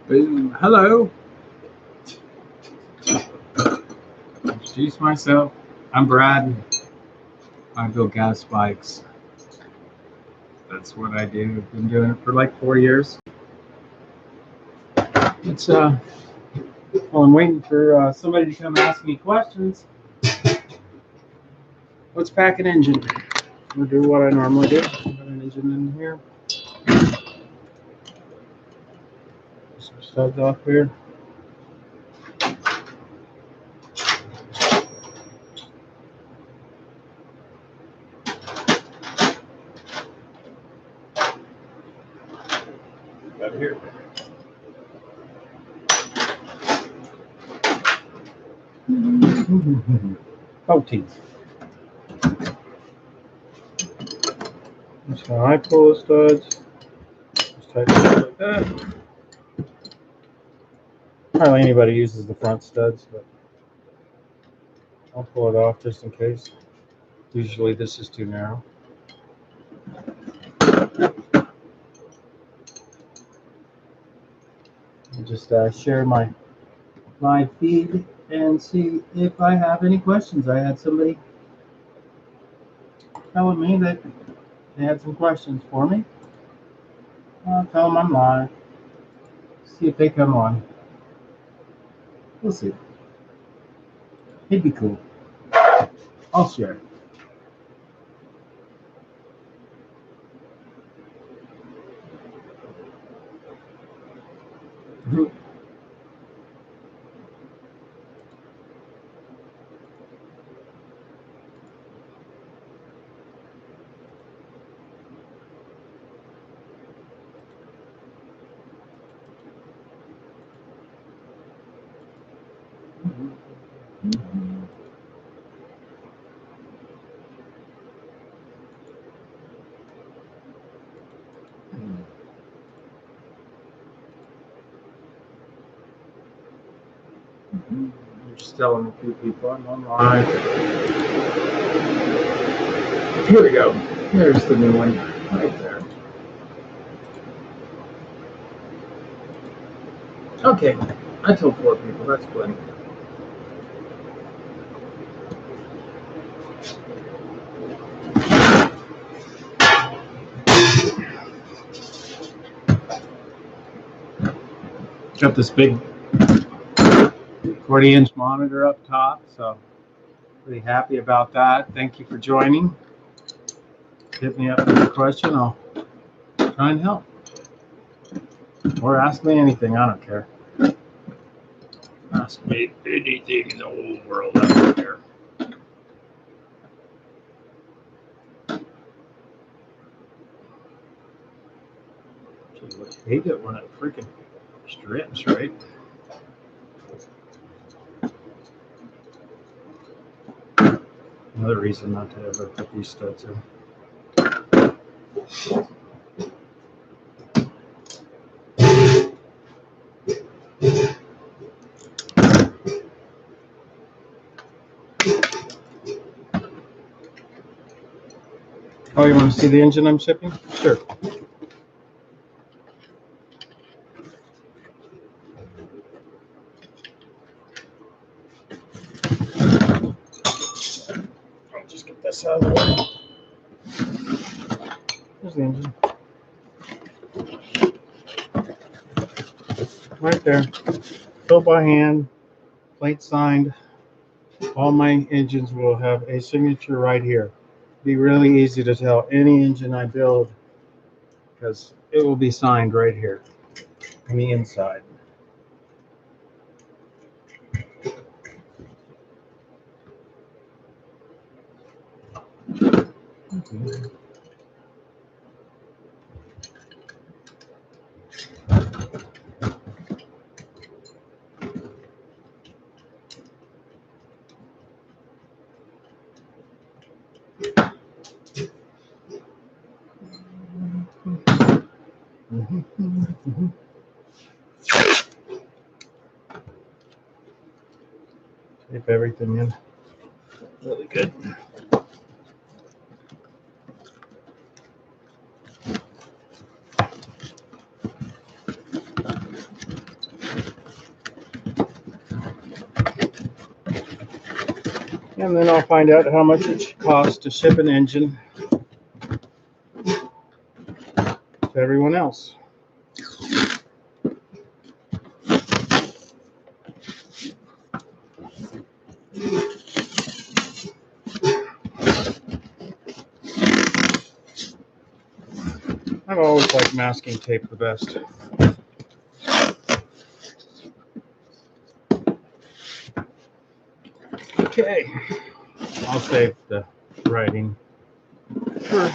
Boom. Hello. Introduce myself. I'm Brad. I build gas bikes. That's what I do. I've been doing it for like 4 years. It's well, I'm waiting for somebody to come ask me questions. Let's pack an engine. I'm gonna do what I normally do. Put an engine in here. Some studs off here. Right here. Proteins. That's how I pull the studs. Just tighten it like that. Hardly anybody uses the front studs, but I'll pull it off just in case. Usually this is too narrow. I'll just share my live feed and see if I have any questions. I had somebody telling me that they had some questions for me. I'll tell them I'm live. See if they come on. We'll see. It'd be cool. I'll share. I'm just telling a few people I'm on live. Here we go. There's the new one right there. Okay, I told 4 people. That's plenty. Got this big 40-inch monitor up top, so pretty happy about that. Thank you for joining. Hit me up with a question. I'll try and help. Or ask me anything. I don't care. Ask me anything in the whole world. I don't care. I hate it when it freaking strips, right? Another reason not to ever put these studs in. Oh, you want to see the engine I'm shipping? Sure. I'll just get this out of the way. There's the engine. Right there. Built by hand, plate signed. All my engines will have a signature right here. Be really easy to tell any engine I build because it will be signed right here on the inside. Okay. Tape everything in really good. And then I'll find out how much it costs to ship an engine to everyone else. I've always liked masking tape the best. Okay, I'll save the writing for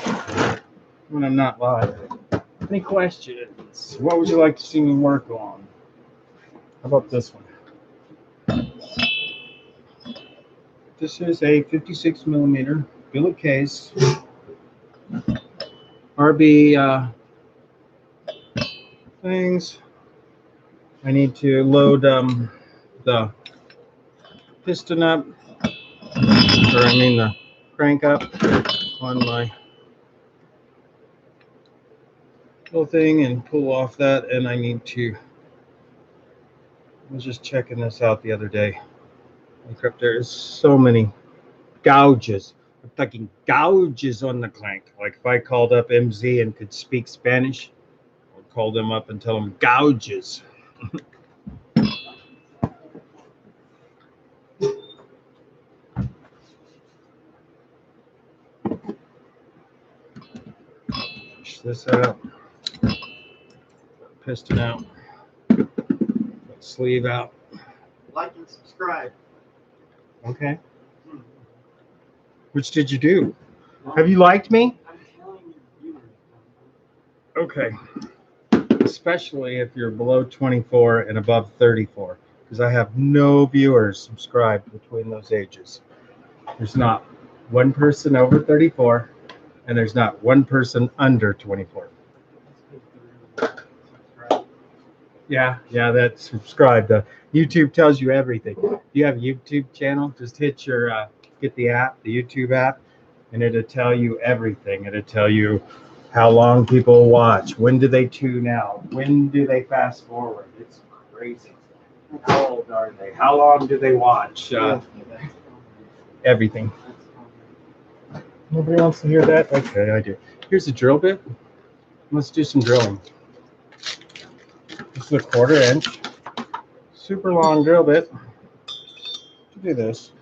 when I'm not live. Any questions? What would you like to see me work on? How about this one? This is a 56 millimeter billet case RB things. I need to load the piston up, the crank up on my little thing and pull off that. And I need to, I was just checking this out the other day. Look up, there is so many gouges. I'm talking gouges on the crank. Like if I called up MZ and could speak Spanish, I'd call them up and tell them gouges. Push this out. Piston out. Sleeve out. Like and subscribe. Okay. Which did you do? Have you liked me? I'm telling you. Okay. Especially if you're below 24 and above 34, because I have no viewers subscribed between those ages. There's not one person over 34, and there's not one person under 24. Yeah, that's subscribed. YouTube tells you everything. If you have a YouTube channel, just hit your, get the app, the YouTube app, and it'll tell you everything. It'll tell you how long people watch, when do they tune out, when do they fast forward. It's crazy. How old are they? How long do they watch? Everything. Nobody wants to hear that? Okay, I do. Here's a drill bit. Let's do some drilling. This is a 1/4 inch, super long drill bit. Let's do this.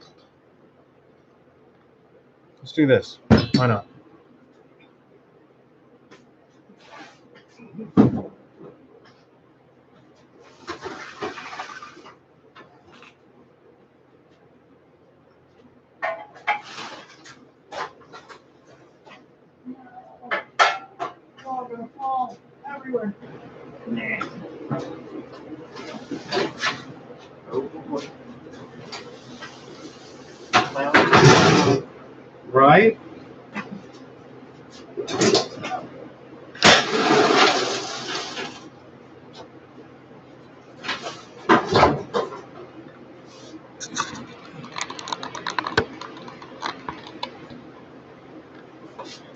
Let's do this. Why not? Oh, gonna fall everywhere. Nah. Right?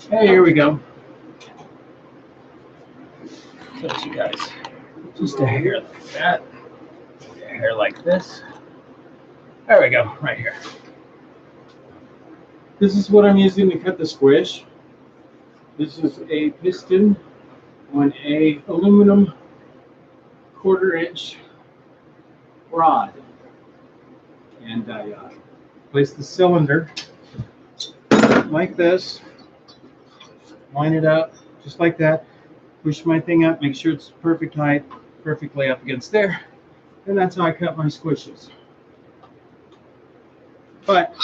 Hey, here we go. Touch you guys. Just a hair like that. A hair like this. There we go, right here. This is what I'm using to cut the squish. This is a piston on a aluminum 1/4 inch rod. And I place the cylinder like this. Line it up just like that. Push my thing up, make sure it's perfect height, perfectly up against there. And that's how I cut my squishes. But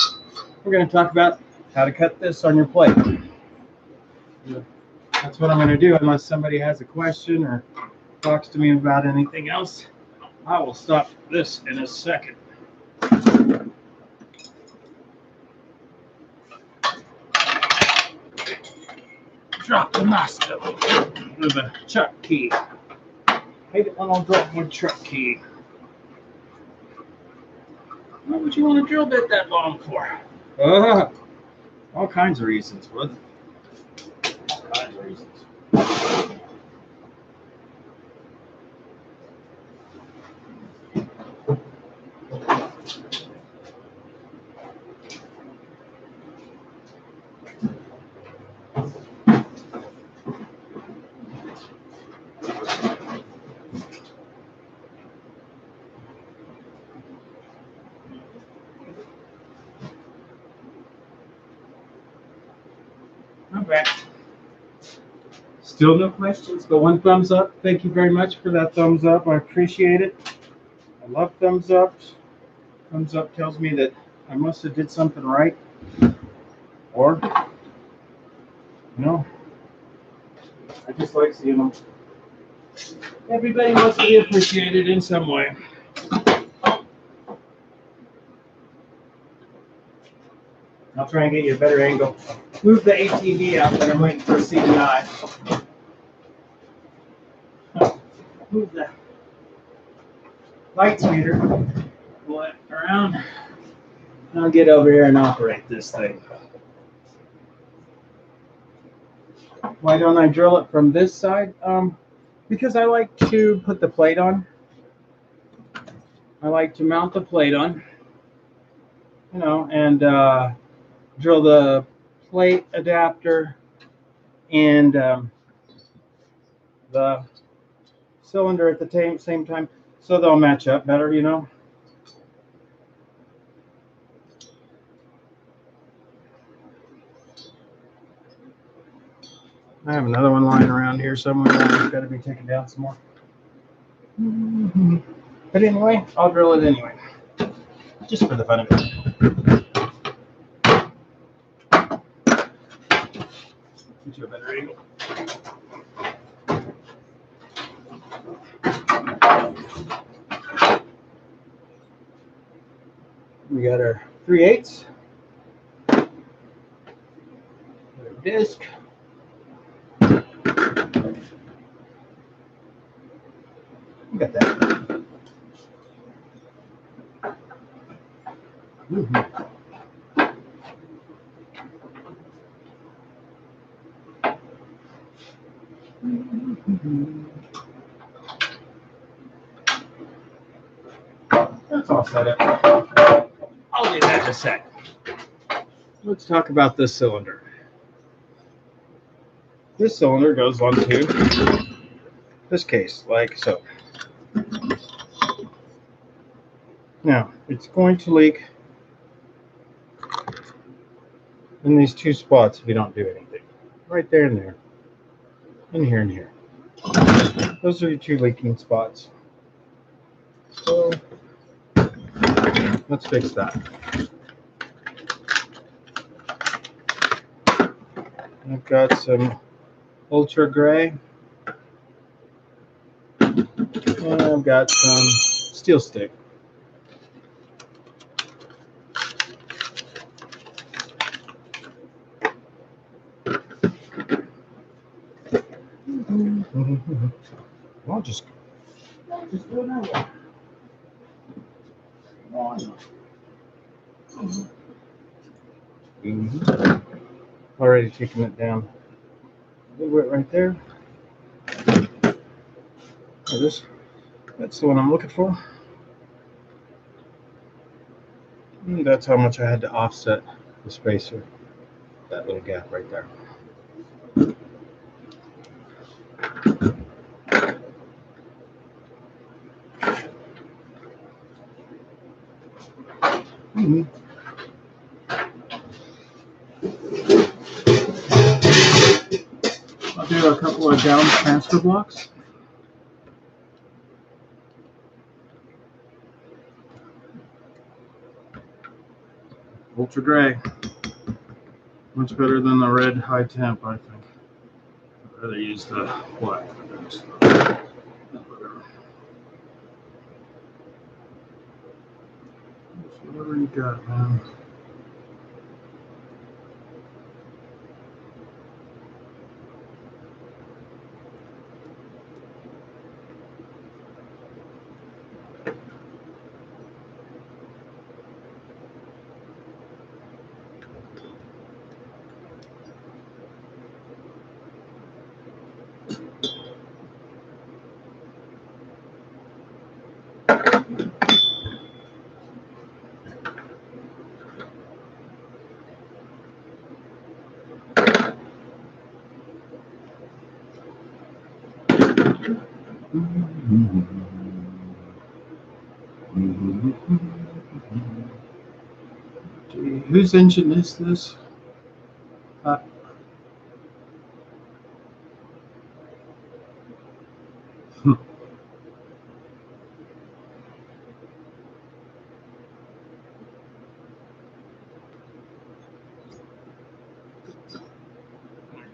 we're going to talk about how to cut this on your plate. That's what I'm going to do unless somebody has a question or talks to me about anything else. I will stop this in a second. Drop the master with the chuck key. Hate it when I'll drop my truck key. What would you want to drill bit that long for? All kinds of reasons, bud. All kinds of reasons. I'm back. Still no questions, but one thumbs up. Thank you very much for that thumbs up. I appreciate it. I love thumbs ups. Thumbs up tells me that I must have did something right. Or, I just like seeing them. Everybody must be appreciated in some way. I'll try and get you a better angle. Move the ATV out, but I'm waiting for a CDI. Move the light meter. Pull it around. I'll get over here and operate this thing. Why don't I drill it from this side? Because I like to put the plate on. I like to mount the plate on, and drill the plate adapter and the cylinder at the same time, so they'll match up better, I have another one lying around here somewhere. It's got to be taken down some more. But anyway, I'll drill it anyway, just for the fun of it. Get you a better angle. We got our 3/8, our disc. We got that. That's all set up. I'll do that in a sec. Let's talk about this cylinder. This cylinder goes onto this case, like so. Now, it's going to leak in these two spots if you don't do anything. Right there and there. And here and here. Those are your two leaking spots. So, let's fix that. I've got some ultra gray. And I've got some steel stick. I'll just do it that way. Already taking it down a little bit right there. That's the one I'm looking for. And that's how much I had to offset the spacer. That little gap right there. I'll do a couple of down transfer blocks. Ultra gray. Much better than the red high temp, I think. I'd rather use the black. Whatever you got, man. Whose engine is this?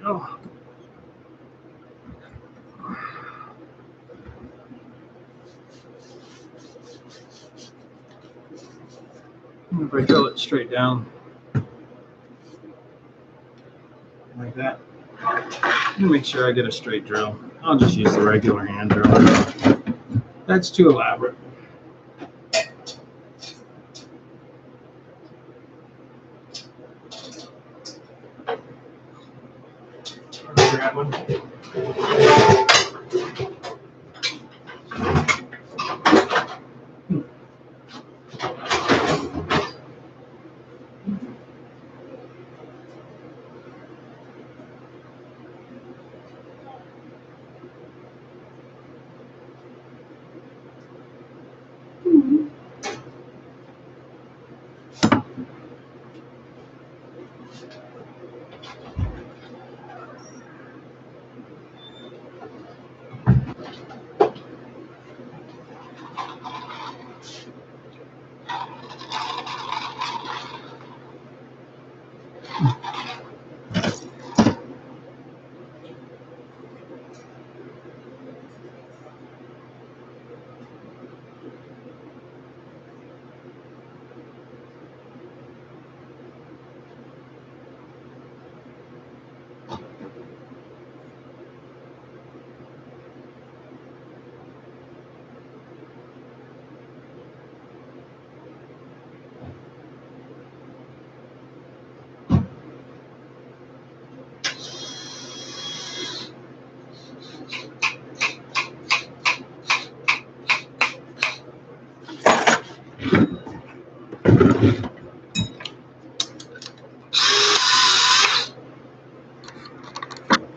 go. If I drill it straight down like that, make sure I get a straight drill. I'll just use the regular hand drill. That's too elaborate. Grab one.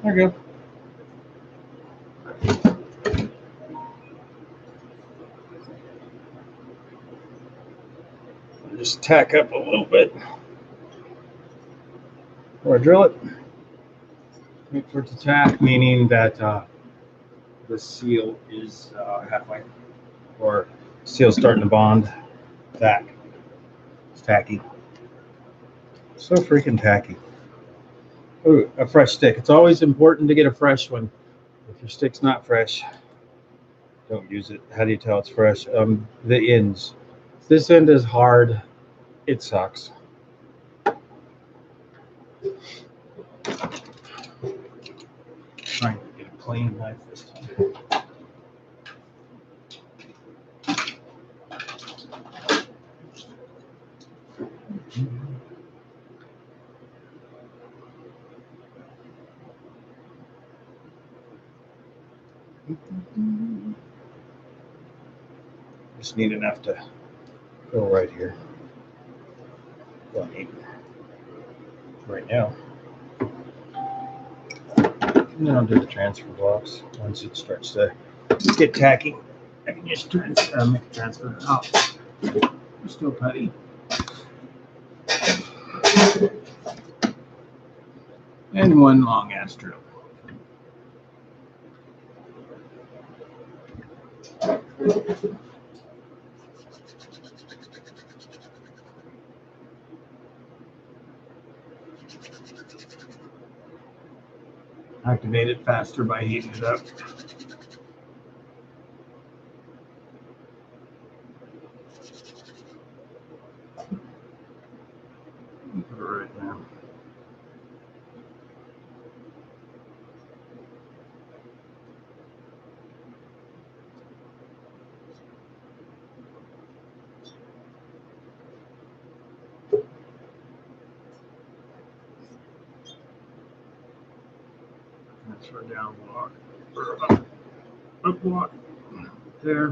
There we go. Just tack up a little bit or drill it. Wait for it to tack, meaning that the seal is halfway, or seal's starting to bond. Tack. It's tacky. So freaking tacky. Ooh, a fresh stick. It's always important to get a fresh one. If your stick's not fresh, don't use it. How do you tell it's fresh? The ends. This end is hard. It sucks. Trying to get a clean knife this time. Just need enough to go right here. Don't need right now. And then I'll do the transfer blocks once it starts to get tacky. I can just make a transfer. Oh, still putty. And one long ass drill. Activate it faster by heating it up. Put it right now. Transfer down block, or up block. There.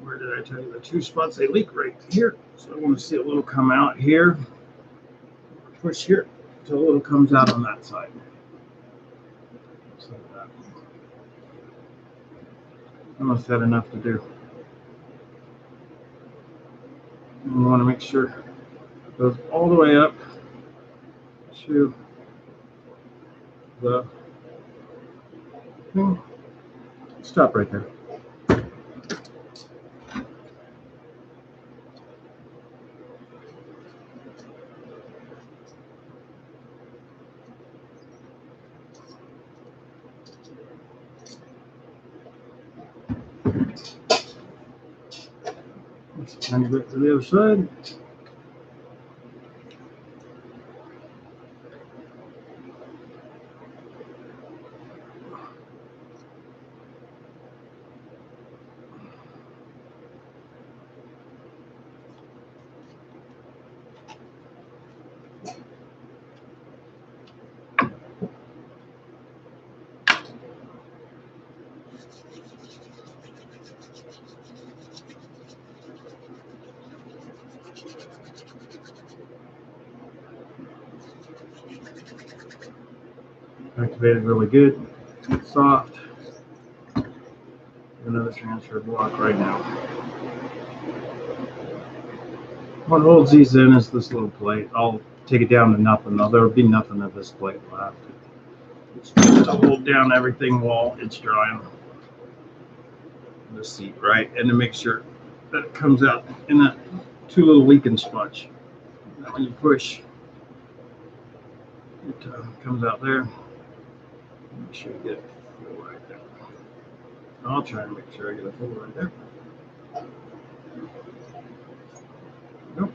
Where did I tell you the two spots they leak? Right here. So I want to see a little come out here. Push here until a little comes out on that side. Just like that. Almost had enough to do. And you want to make sure it goes all the way up to the thing. Stop right there. And go to the other side. Activated really good, soft. Another transfer block right now. What holds these in is this little plate. I'll take it down to nothing. Now there'll be nothing of this plate left. It's just to hold down everything while it's drying. The seat, right? And to make sure that it comes out in that two little leaking sponge. Now when you push, it comes out there. Make sure you get it full right there. I'll try and make sure I get it full right there. Nope.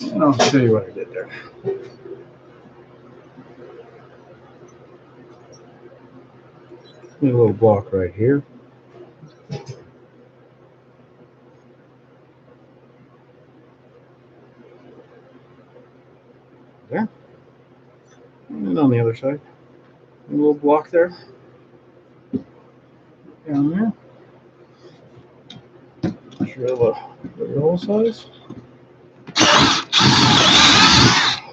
And I'll show you what I did there. A little block right here. There. And on the other side. A little block there. Down there. Drill the roll size.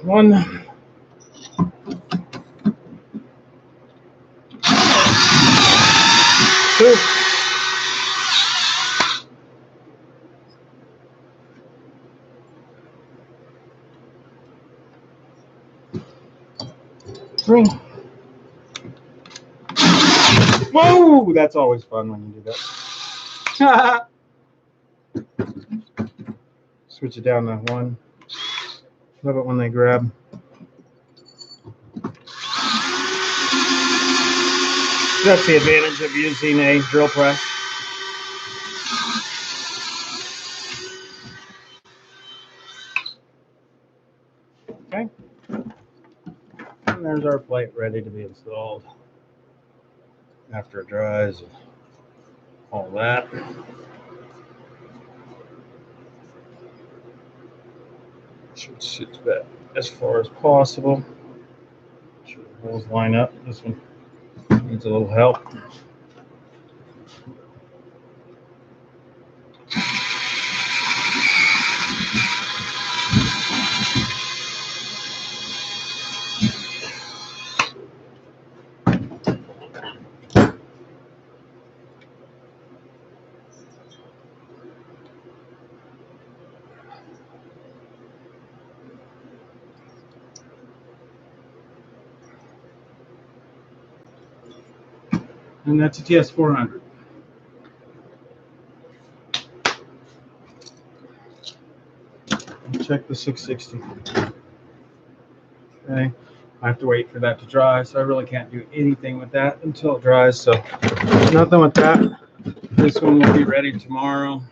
1, 2, 3. Whoa! That's always fun when you do that. Switch it down to 1. Love it when they grab. That's the advantage of using a drill press. Okay. And there's our plate ready to be installed. After it dries and all that. Should sit back as far as possible. Make sure the holes line up. This one needs a little help. And that's a TS400. Check the 660. Okay, I have to wait for that to dry, so I really can't do anything with that until it dries. So nothing with that. This one will be ready tomorrow.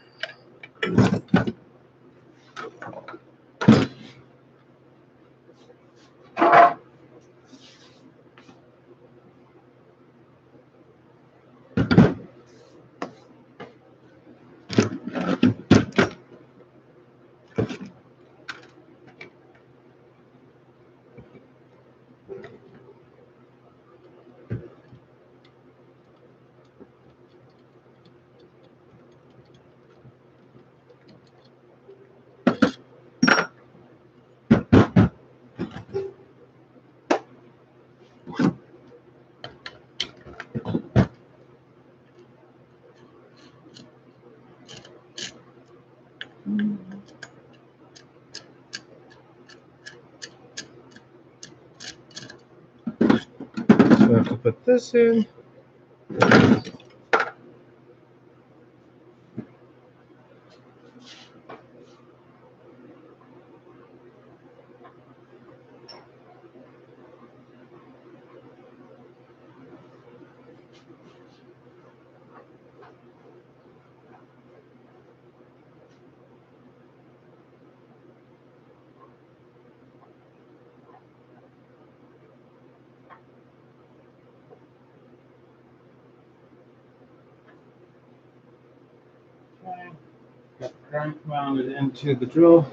So I have to put this in. Okay. Got the crank mounted into the drill,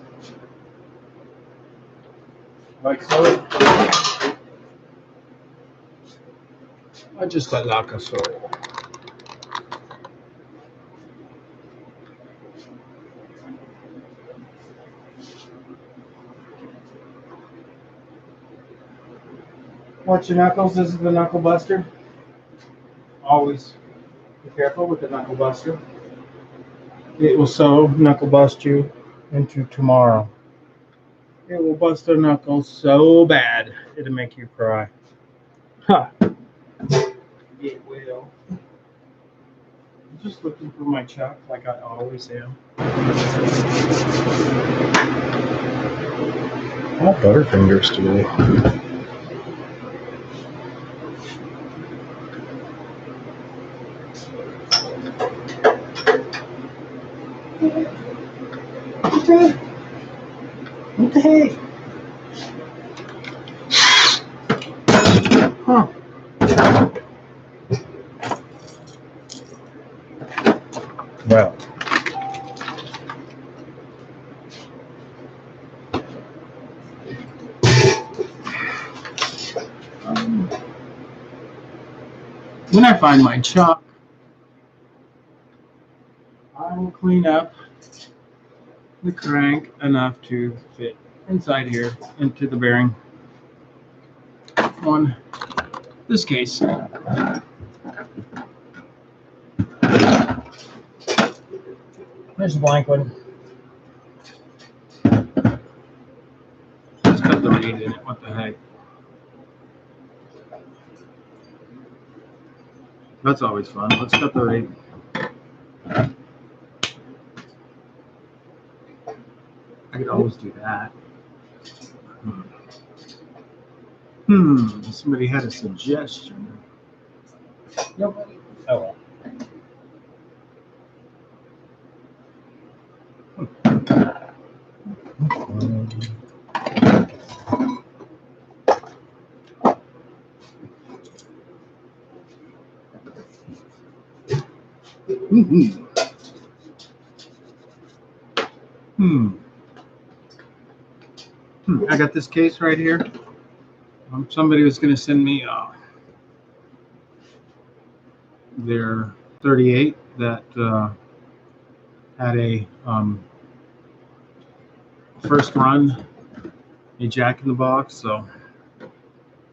like so. I just like so. Watch your knuckles. This is the knuckle buster. Always be careful with the knuckle buster. It will so knuckle bust you into tomorrow. It will bust their knuckles so bad it'll make you cry. Ha! It will. I'm just looking for my chuck like I always am. All butterfingers today. What the heck? Huh. Well. When I find my chuck, I will clean up the crank enough to fit inside here into the bearing on this case. There's a blank one. Let's cut the reed in it. What the heck? That's always fun. Let's cut the reed. I could always do that. Somebody had a suggestion. Nope. Oh well. I got this case right here. Somebody was going to send me their 38 that had a first run, a jack in the box. So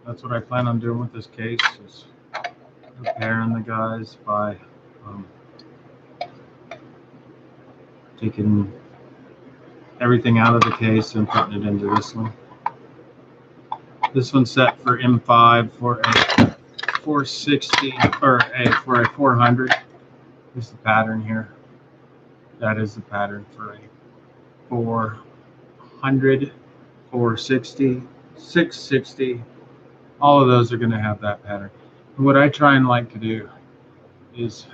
that's what I plan on doing with this case, is repairing the guys by taking everything out of the case and putting it into this one. This one's set for M5 for a 460 or for a 400. This is the pattern here. That is the pattern for a 400, 460, 660. All of those are going to have that pattern. And what I try and like to do is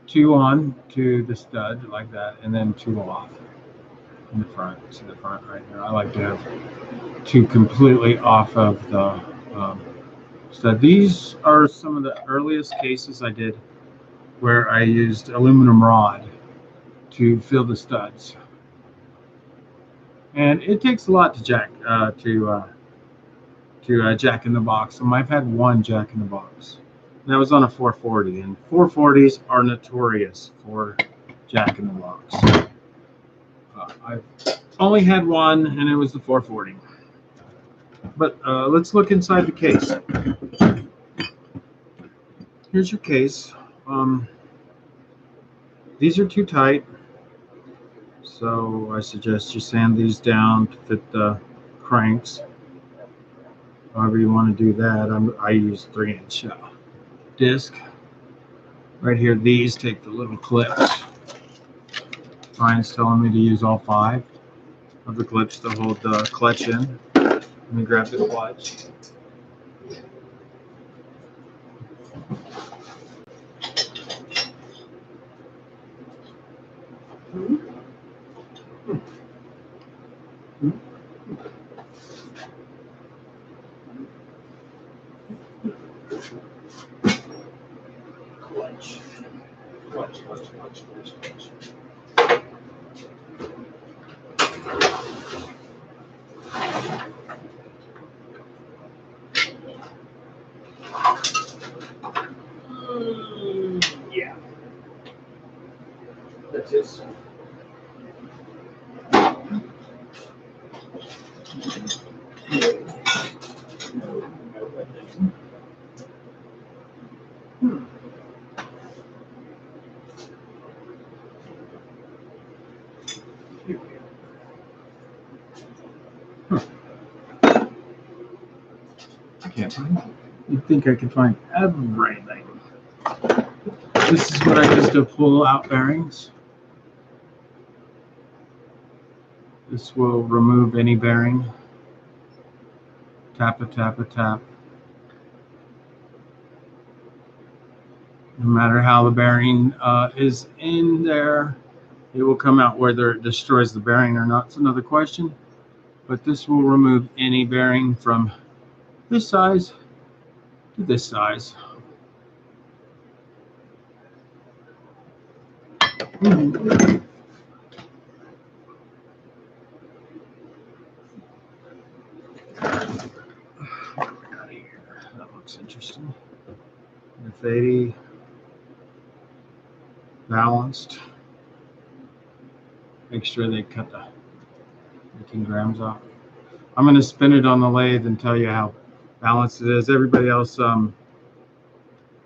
2 on to the stud like that, and then 2 off in the front. See the front right here. I like to have 2 completely off of the stud. These are some of the earliest cases I did where I used aluminum rod to fill the studs, and it takes a lot to jack jack in the box. I've had 1 jack in the box. And that was on a 440, and 440s are notorious for jack in the box. I've only had 1, and it was the 440. But let's look inside the case. Here's your case. These are too tight, so I suggest you sand these down to fit the cranks. However you want to do that, I use 3-inch disc. Right here, these take the little clips. Brian's telling me to use all 5 of the clips to hold the clutch in. Let me grab the clutch. Clutch. Watch. Yeah. That's it. I can't find it. You'd think I could find everything. This is what I use to pull out bearings. This will remove any bearing. Tap. No matter how the bearing is in there, it will come out whether it destroys the bearing or not. It's another question. But this will remove any bearing from this size to this size. That looks interesting. F80 balanced. Make sure they cut the 18 grams off. I'm going to spin it on the lathe and tell you how balanced it is. Everybody else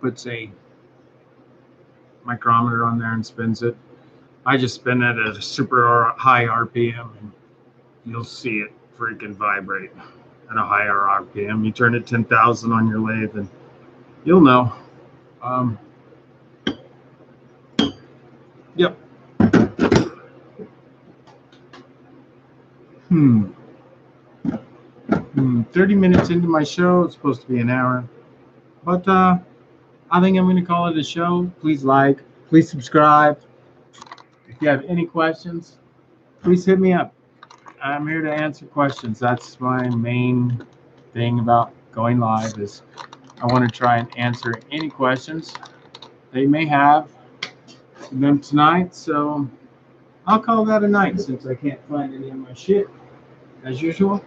puts a micrometer on there and spins it. I just spin it at a super high RPM and you'll see it freaking vibrate at a higher RPM. You turn it 10,000 on your lathe and you'll know. Yep. 30 minutes into my show. It's supposed to be an hour. But I think I'm going to call it a show. Please like, please subscribe. If you have any questions, please hit me up. I'm here to answer questions. That's my main thing about going live is I want to try and answer any questions they may have them tonight. So I'll call that a night since I can't find any of my shit as usual.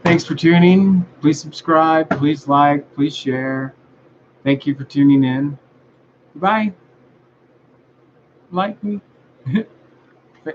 Thanks for tuning. Please subscribe. Please like. Please share. Thank you for tuning in. Goodbye. Like me.